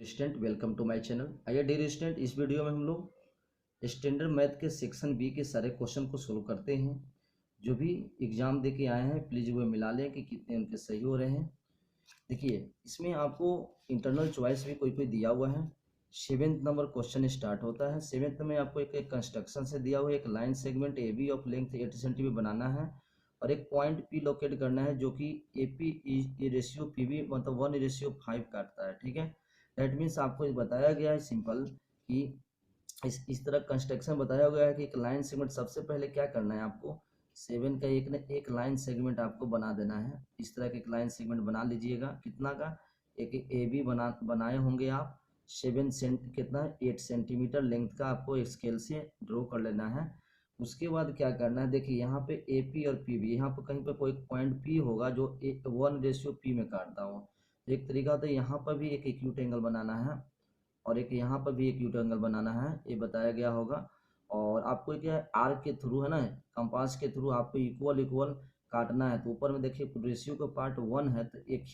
Student welcome to my channel. आइए dear student, इस video में हम लोग स्टैंडर्ड मैथ के सेक्शन बी के सारे क्वेश्चन को सोल्व करते हैं। जो भी एग्जाम दे के आए हैं प्लीज़ वो मिला लें कि कितने उनके सही हो रहे हैं। देखिए इसमें आपको इंटरनल चॉइस भी कोई कोई दिया हुआ है। 7th नंबर क्वेश्चन स्टार्ट होता है। 7th में आपको एक कंस्ट्रक्शन से दिया हुआ है, एक line segment A B of length 8 centimetre बनाना है और एक पॉइंट पी लोकेट करना है जो कि A P ratio P B मतलब 1:5 काटता है। ठीक है, दैट मीन्स आपको बताया गया है सिंपल कि इस तरह कंस्ट्रक्शन बताया गया है कि एक लाइन सेगमेंट सबसे पहले क्या करना है आपको 7 का एक लाइन सेगमेंट आपको बना देना है। इस तरह का एक लाइन सेगमेंट बना लीजिएगा। कितना का? एक ए बी बनाए होंगे आप 8 सेंटीमीटर लेंथ का आपको स्केल से ड्रॉ कर लेना है। उसके बाद क्या करना है, देखिए यहाँ पे ए पी और पी बी, यहाँ पर कहीं पर कोई पॉइंट पी होगा जो 1:p में काटता हो। एक तरीका होता है यहाँ पर भी एक एक्यूट एंगल बनाना है और एक यहाँ पर भी एक्यूट एंगल बनाना है, ये बताया गया होगा। और आपको क्या है, आर्क के थ्रू है ना, कंपास के थ्रू आपको इक्वल काटना है। तो ऊपर में देखिए रेशियो का पार्ट 1 है तो एक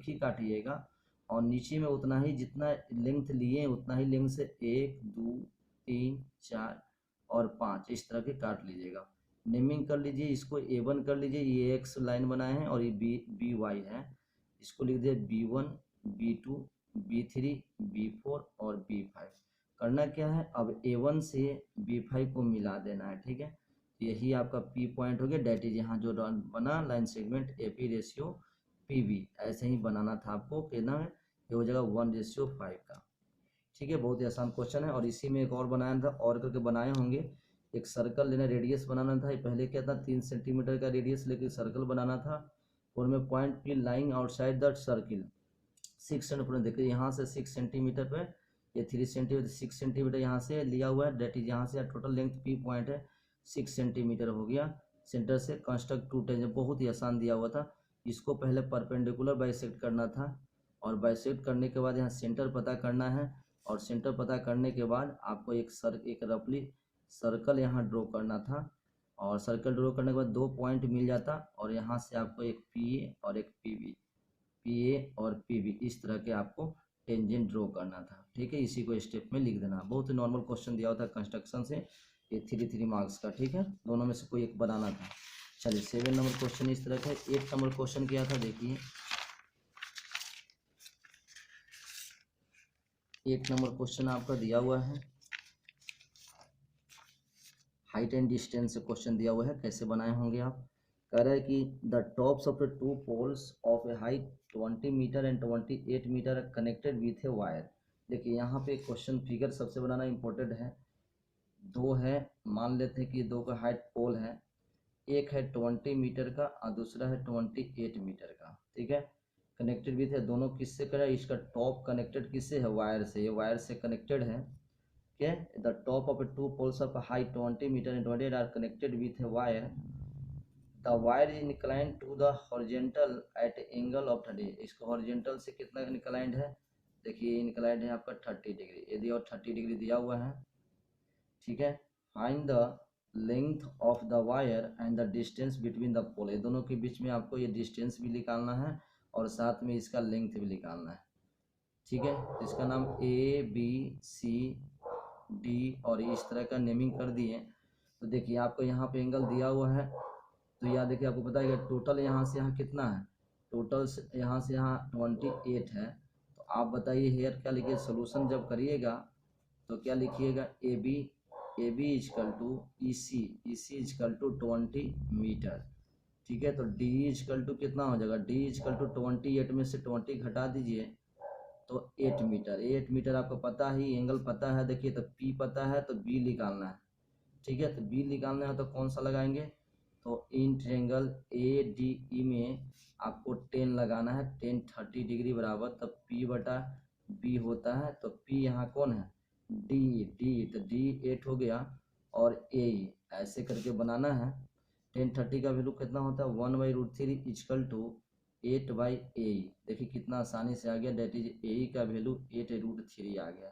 ही काटिएगा और नीचे में उतना ही जितना लेंथ लिए उतना ही लेंथ से 1 2 3 4 और 5 इस तरह के काट लीजिएगा। नेमिंग कर लीजिए, इसको A1 कर लीजिए, ये एक्स लाइन बनाए हैं और ये बी वाई है। इसको लिख दिए B1 B2 B3 B4 और B5। करना क्या है, अब A1 से B5 को मिला देना है। ठीक है, यही आपका P पॉइंट हो गया। डेट इज यहाँ जो बना line segment AP ratio PB, ऐसे ही बनाना था आपको। कहना है ये हो जाएगा 1:5 का। ठीक है, बहुत ही आसान क्वेश्चन है। और इसी में एक और बनाया था, और करके बनाए होंगे। एक सर्कल लेना, रेडियस बनाना था। पहले क्या था 3 सेंटीमीटर का रेडियस लेके सर्कल बनाना था और में point P lying outside that circle 6 centimetre. देखिए यहाँ से 6 सेंटीमीटर पे ये 3 सेंटीमीटर 6 सेंटीमीटर यहाँ से लिया हुआ है। डेट इज यहाँ से टोटल लेंथ पी पॉइंट है 6 सेंटीमीटर हो गया। सेंटर से कंस्ट्रक्ट 2 टेंजेंट, बहुत ही आसान दिया हुआ था। इसको पहले परपेंडिकुलर बाइसेक्ट करना था और बाइसेक्ट करने के बाद यहाँ सेंटर पता करना है और सेंटर पता करने के बाद आपको एक रफली सर्कल यहाँ ड्रॉ करना था और सर्कल ड्रॉ करने के बाद 2 पॉइंट मिल जाता और यहाँ से आपको एक पी और एक पी और पी इस तरह के आपको टेंजेंट ड्रॉ करना था। ठीक है, इसी को स्टेप में लिख देना। बहुत ही नॉर्मल क्वेश्चन दिया होता है कंस्ट्रक्शन से, ये 3 मार्क्स का। ठीक है, दोनों में से कोई एक बनाना था। चलिए 7 नंबर क्वेश्चन इस तरह का है। 8 नंबर क्वेश्चन क्या था, देखिए 8 नंबर क्वेश्चन आपका दिया हुआ है। हाइट एंड डिस्टेंस से क्वेश्चन दिया हुआ है, कैसे बनाए होंगे आप। कह रहा है कि the tops of the 2 poles of a height 20 metre and 28 metre connected with a wire. देखिए यहाँ पे क्वेश्चन फिगर सबसे बनाना इंपॉर्टेंट है। 2 है, मान लेते हैं कि 2 का हाइट पोल है, एक है 20 मीटर का और दूसरा है 28 मीटर का। ठीक है, कनेक्टेड विथ है, दोनों किससे करा, इसका टॉप कनेक्टेड किससे है, वायर से। ये वायर से कनेक्टेड है। Okay, the top of 2 poles of height 20 meter and 28 are connected with a wire. The wire is inclined to the horizontal at angle of 30. इसको horizontal से कितना inclined है, देखिए inclined है आपका 30 डिग्री। यदि और 30 डिग्री दिया हुआ है। ठीक है, find the length of the wire and the distance between the pole। ये दोनों के बीच में आपको ये distance भी निकालना है और साथ में इसका length भी निकालना है। ठीक है, इसका नाम ABCD और इस तरह का नेमिंग कर दिए। तो देखिए आपको यहाँ पे एंगल दिया हुआ है, तो यहाँ देखिए आपको पता है टोटल यहाँ से यहाँ कितना है, टोटल यहाँ से यहाँ 28 है। तो आप बताइए हेयर क्या लिखिए, सोल्यूशन जब करिएगा तो क्या लिखिएगा, A B equal to E C equal to 20 metre. ठीक है, तो डी इजकल टू कितना हो जाएगा, डी इजकल टू 28 में से 20 घटा दीजिए तो 8 मीटर। 8 मीटर आपको पता ही, एंगल पता है। देखिए तो P पता है तो B निकालना है। ठीक है, तो B निकालना है तो कौन सा लगाएंगे, तो इन ट्रायंगल ADE में आपको 10 लगाना है। 10 30 डिग्री बराबर, तब P/B होता है। तो P यहाँ कौन है, D, तो D 8 हो गया और A ऐसे करके बनाना है। 10 30 का वैल्यू कितना होता है, 1/√3 इजकल टू 8/A। देखिए कितना आसानी से आ गया, डेट इज A का वैल्यू 8√3 आ गया।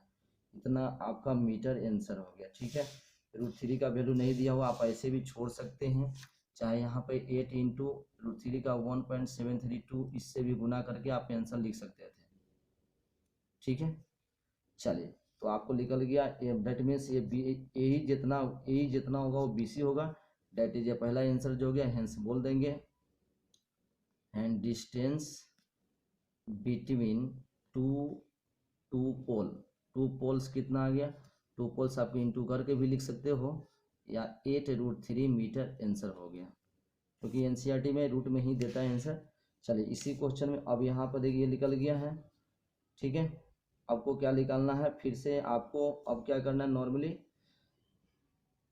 इतना आपका मीटर आंसर हो गया। ठीक है, √3 का वैल्यू नहीं दिया हुआ, आप ऐसे भी छोड़ सकते हैं। चाहे यहाँ पे 8 इंटू √3 का 1.732 इससे भी गुना करके आप आंसर लिख सकते थे। ठीक है, चलिए, तो आपको निकल गया, दैट मीन्स ये बी ए जितना होगा वो बी सी होगा। दैट इज ये पहला आंसर जो हो गया, हेंस बोल देंगे and distance between two two pole, two poles कितना आ गया, टू पोल्स आप इंटू करके भी लिख सकते हो या 8√3 मीटर आंसर हो गया, क्योंकि एनसीईआरटी में रूट में ही देता है आंसर। चलिए इसी क्वेश्चन में अब यहाँ पर देखिए निकल गया है, ठीक है। आपको क्या निकालना है, फिर से आपको अब क्या करना है, नॉर्मली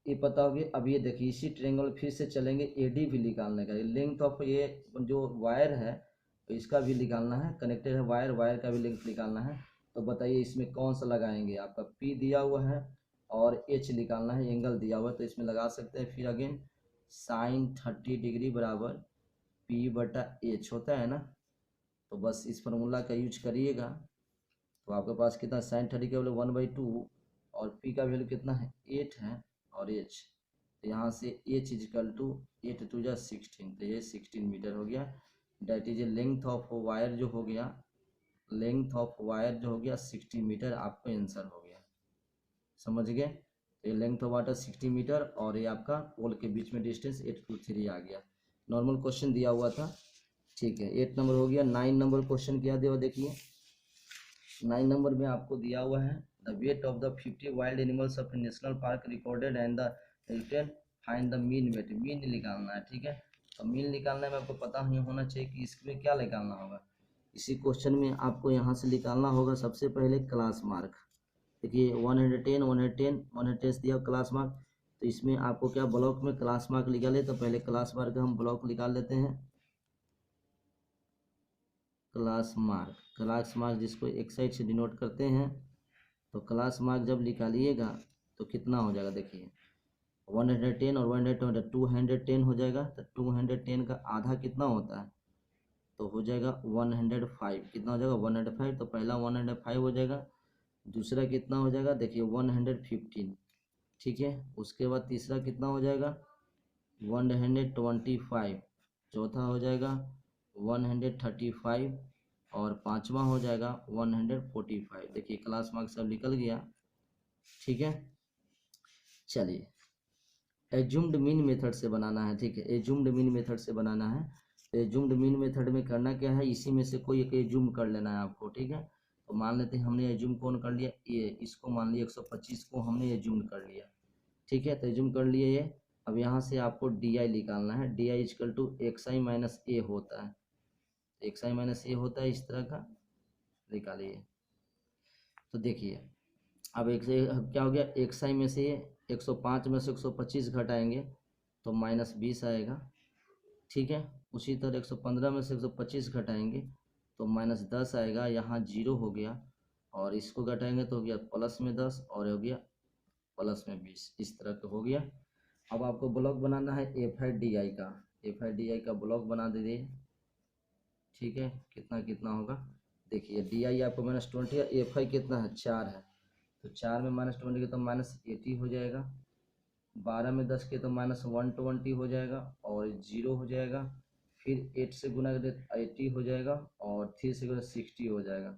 ये पता होगी। अब ये देखिए इसी ट्रायंगल फिर से चलेंगे, एडी भी निकालने का, लेंथ ऑफ ये जो वायर है तो इसका भी निकालना है, कनेक्टेड है वायर, वायर का भी लेंथ निकालना है। तो बताइए इसमें कौन सा लगाएंगे, आपका पी दिया हुआ है और एच निकालना है, एंगल दिया हुआ है तो इसमें लगा सकते हैं। फिर अगेन साइन 30 डिग्री बराबर पी बटा एच होता है ना, तो बस इस फार्मूला का यूज करिएगा। तो आपके पास कितना, साइन 30 का वैल्यू 1/2 और पी का वैल्यू कितना है 8 है और एच, तो यहाँ से एच इजिकल टू 8 2 जा 16, तो ये 16 मीटर हो गया। That is length of wire जो हो गया, लेंथ ऑफ वायर जो हो गया 60 मीटर, आपको आंसर हो गया, समझ गए। तो ये लेंथ ऑफ वाटर 60 मीटर और ये आपका पोल के बीच में डिस्टेंस 823 आ गया। नॉर्मल क्वेश्चन दिया हुआ था, ठीक है। 8 नंबर हो गया। 9 नंबर क्वेश्चन क्या दिया देखिए, 9 नंबर में आपको दिया हुआ है the weight of the 50 wild animals of national park recorded and the return find the mean weight, mean निकालना है, ठीक है। तो मीन निकालने में आपको पता नहीं होना चाहिए कि इसमें क्या निकालना होगा। इसी क्वेश्चन में आपको यहाँ से निकालना होगा सबसे पहले क्लास मार्क। देखिए 110 110 110 दिया क्लास मार्क, तो इसमें आपको क्या ब्लॉक में क्लास मार्क निकाले, तो पहले क्लास मार्क हम ब्लॉक निकाल लेते हैं। क्लास मार्क जिसको एक साइड से डिनोट करते हैं, तो क्लास मार्क जब निकालिएगा तो कितना हो जाएगा देखिए 110 और 110 210 हो जाएगा। तो 210 का आधा कितना होता है, तो हो जाएगा 105, कितना हो जाएगा 105, तो पहला 105 हो जाएगा, दूसरा कितना हो जाएगा देखिए 115, ठीक है। उसके बाद तीसरा कितना हो जाएगा 125, चौथा हो जाएगा 135 और पांचवा हो जाएगा 145। देखिए क्लास मार्क सब निकल गया, ठीक है। चलिए एज्यूम्ड मीन मेथड से बनाना है, ठीक है, एज्यूम्ड मीन मेथड से बनाना है। तो एज्यूम्ड मीन मेथड में करना क्या है, इसी में से कोई एक एज्यूम कर लेना है आपको, ठीक है। तो मान लेते हैं हमने एज्यूम कौन कर लिया, ये इसको मान लिया 125 को हमने एज्यूम कर लिया, ठीक है। तो एज्यूम कर लिए ये। अब यहाँ से आपको डी आई निकालना है, D I equal to X I minus A होता है, एक्स आई माइनस ए होता है इस तरह का, निकालिए। तो देखिए अब एक से क्या हो गया, एक्स आई में से 105 में से 125 घटाएंगे तो -20 आएगा, ठीक है। उसी तरह 115 में से 125 घटाएंगे तो -10 आएगा, यहाँ 0 हो गया, और इसको घटाएंगे तो हो गया +10 और हो गया +20, इस तरह का हो गया। अब आपको ब्लॉक बनाना है एफ आई डी आई का, एफ आई डी आई का ब्लॉक बना दीजिए, ठीक है। कितना कितना होगा देखिए, डी आई आपको -20 है, एफ आई कितना है 4 है, तो 4 में -20 के तो -80 हो जाएगा, 12 में 10 के तो -120 हो जाएगा और 0 हो जाएगा, फिर 8 से गुना करें 80 हो जाएगा और 3 से गुना 60 हो जाएगा।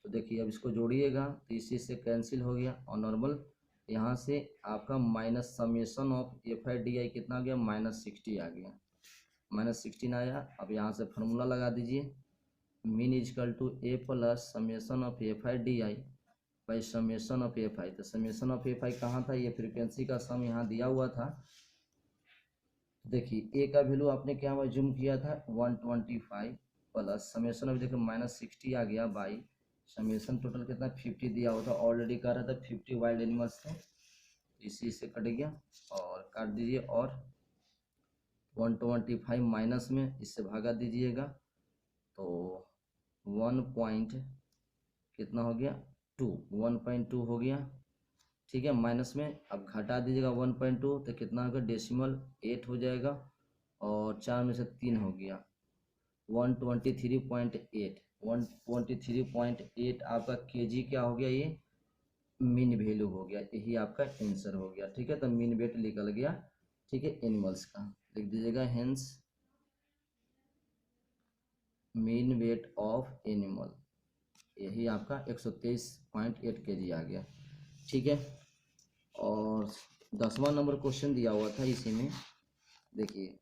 तो देखिए अब इसको जोड़िएगा तो इसी से कैंसिल हो गया, और नॉर्मल यहाँ से आपका minus summation of F I D आई कितना आ गया -60 आ गया, -16 आया। अब यहाँ से फार्मूला लगा दीजिए, mean equal to A plus summation of F I D I by summation of F I. तो समेशन ऑफ एफ आई कहाँ था, ये फ्रीक्वेंसी का सम यहाँ दिया हुआ था। देखिए ए का वैल्यू आपने क्या जूम किया था 125 प्लस समेशन ऑफ देखिए -60 आ गया बाई समेशन टोटल कितना 50 दिया हुआ था, ऑलरेडी कह रहा था 50 वाइल्ड एनिमल्स थे, इसी से कट गया और काट दीजिए, और 125 माइनस में इससे भागा दीजिएगा तो 1 पॉइंट कितना हो गया 1.2 हो गया, ठीक है। माइनस में अब घटा दीजिएगा 1.2 तो कितना होगा 8 हो जाएगा, और 4 में से 3 हो गया 123.8, 123.8 आपका केजी क्या हो गया, ये मीन वैल्यू हो गया, यही आपका आंसर हो गया, ठीक है। तो मीन वेट निकल गया, ठीक है, एनिमल्स का लिख दीजिएगा, hence mean weight of animal, यही आपका 123.8 kg आ गया। ठीक है, और 10वां नंबर क्वेश्चन दिया हुआ था इसी में। देखिए,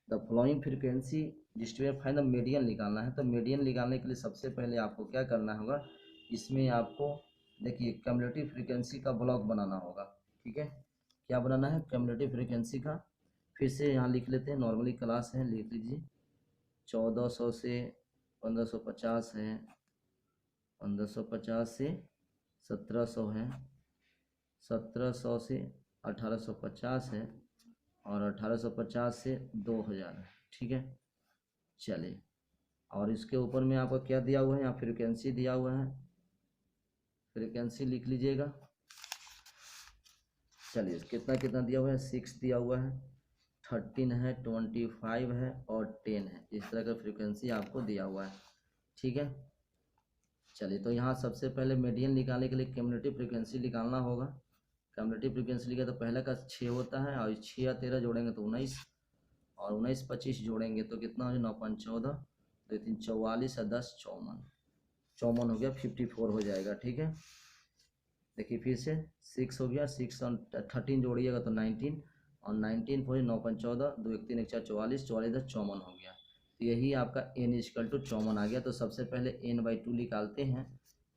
the flowing frequency distribution find the median निकालना है। तो मीडियन निकालने के लिए सबसे पहले आपको क्या करना होगा, इसमें आपको देखिए क्यूमुलेटिव फ्रीक्वेंसी का ब्लॉक बनाना होगा। ठीक है, क्या बनाना है, क्यूमुलेटिव फ्रीक्वेंसी का। फिर से यहाँ लिख लेते हैं, नॉर्मली क्लास है, लिख लीजिए। 1400 से 1550 है, 1550 से 1700 है, 1700 से 1850 है, और 1850 से 2000 है। ठीक है, चलिए, और इसके ऊपर में आपका क्या दिया हुआ है, यहाँ फ्रीक्वेंसी दिया हुआ है, फ्रीक्वेंसी लिख लीजिएगा। चलिए, कितना कितना दिया हुआ है, 6 दिया हुआ है, 13 है, 25 है, और 10 है। इस तरह का फ्रीक्वेंसी आपको दिया हुआ है। ठीक है, चलिए, तो यहाँ सबसे पहले मीडियन निकालने के लिए क्यूमुलेटिव फ्रीक्वेंसी निकालना होगा। क्यूमुलेटिव फ्रीक्वेंसी लिखा तो पहले का 6 होता है, और 6 या 13 जोड़ेंगे तो 19, और 19 25 जोड़ेंगे तो कितना हो जाए, 9 5 14, 2 3 44, और 10 54, 54 हो गया, 54 हो जाएगा। ठीक है, देखिए फिर से 6 हो गया, 6 और 13 जोड़िएगा तो 19, और 19 फोर 9 5 14, 2 1 3 1 4 44, 44 10 54 हो गया। तो यही आपका n इक्वल टू 54 आ गया। तो सबसे पहले n/2 निकालते हैं।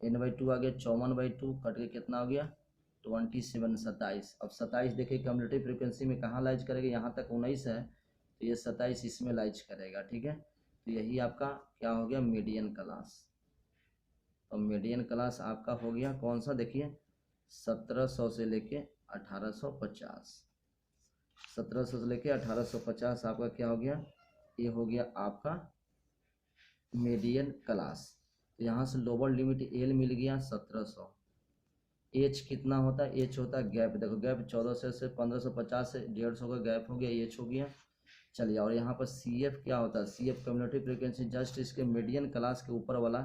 n/2 आ गया, 54/2 कट के कितना हो गया, 27 27। अब 27 देखिए क्यूमुलेटिव फ्रीक्वेंसी में कहाँ लाइज करेगा, यहाँ तक 19 है, तो ये 27 इसमें लाइज करेगा। ठीक है, तो यही आपका क्या हो गया, मीडियन क्लास। तो मीडियन क्लास आपका हो गया कौन सा, देखिए 1700 से लेके 1850, 1700 से लेके 1850 आपका क्या हो गया, ये हो गया आपका मीडियन क्लास। तो यहाँ से लोअर लिमिट एल मिल गया 1700। एच कितना होता है, एच होता है गैप, देखो गैप 1400 से 1550 से 150 का गैप हो गया, एच हो गया। चलिए, और यहाँ पर सी एफ क्या होता है, C F cumulative frequency just इसके मीडियन क्लास के ऊपर वाला,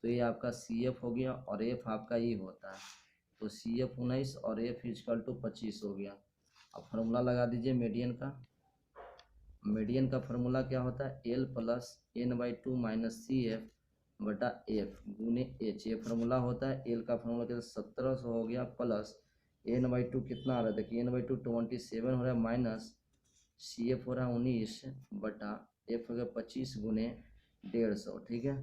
तो ये आपका सी एफ हो गया, और एफ आपका ये होता है, तो सी एफ 19 और एफ इक्वल टू 25 हो गया। अब फार्मूला लगा दीजिए मीडियन का। मीडियन का फार्मूला क्या होता है, L plus n/2 minus C F बटा एफ गुने एच, ये फार्मूला होता है। एल का फार्मूला क्या, 1700 हो गया, प्लस n/2 कितना आ रहा है, देखिए n/2 27 हो रहा है, माइनस सी एफ हो रहा है 19 बटा एफ हो गया 25 गुने 150। ठीक है,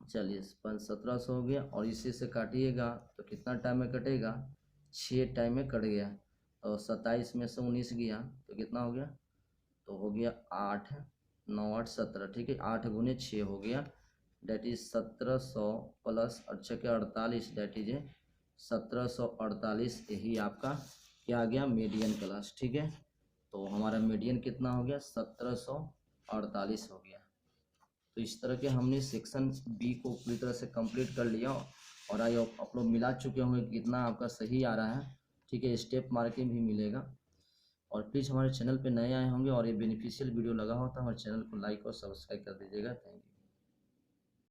चलिए 1700 हो गया, और इसी से काटिएगा तो कितना टाइम में कटेगा, 6 टाइम में कट गया। और 27 में से 19 गया तो कितना हो गया, तो हो गया 8 9 8 17। ठीक है, 8 गुने 6 हो गया, डेट इज 1700 प्लस 8 के 48, डेट इज 1748। यही आपका क्या आ गया, मीडियन क्लास। ठीक है, तो हमारा मीडियन कितना हो गया, 1748 हो गया। तो इस तरह के हमने सेक्शन बी को पूरी तरह से कंप्लीट कर लिया, और आई आप लोग मिला चुके होंगे कितना आपका सही आ रहा है। ठीक है, स्टेप मार्किंग भी मिलेगा। और प्लीज़ हमारे चैनल पे नए आए होंगे और ये बेनिफिशियल वीडियो लगा हो तो हमारे चैनल को लाइक और सब्सक्राइब कर दीजिएगा। Thank you.